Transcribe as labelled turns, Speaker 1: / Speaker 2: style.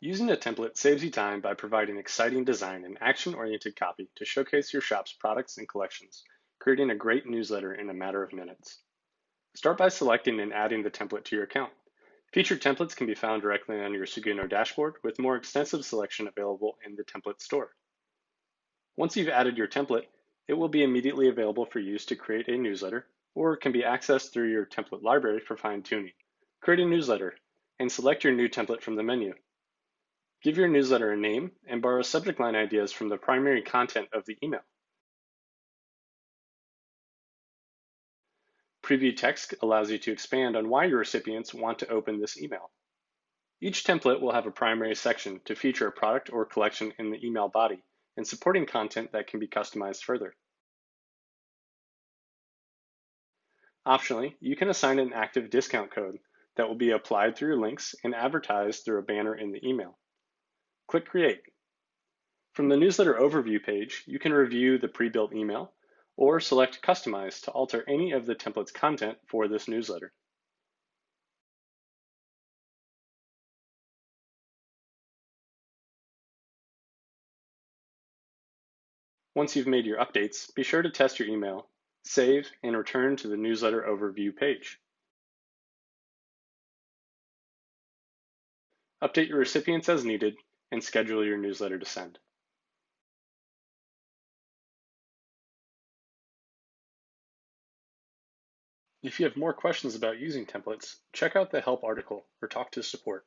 Speaker 1: Using a template saves you time by providing exciting design and action-oriented copy to showcase your shop's products and collections, creating a great newsletter in a matter of minutes. Start by selecting and adding the template to your account. Featured templates can be found directly on your Seguno dashboard with more extensive selection available in the template store. Once you've added your template, it will be immediately available for use to create a newsletter, or it can be accessed through your template library for fine-tuning. Create a newsletter and select your new template from the menu. Give your newsletter a name and borrow subject line ideas from the primary content of the email. Preview text allows you to expand on why your recipients want to open this email. Each template will have a primary section to feature a product or collection in the email body and supporting content that can be customized further. Optionally, you can assign an active discount code that will be applied through links and advertised through a banner in the email. Click Create. From the newsletter overview page, you can review the pre-built email or select Customize to alter any of the template's content for this newsletter. Once you've made your updates, be sure to test your email, save, and return to the newsletter overview page. Update your recipients as needed and schedule your newsletter to send. If you have more questions about using templates, check out the help article or talk to support.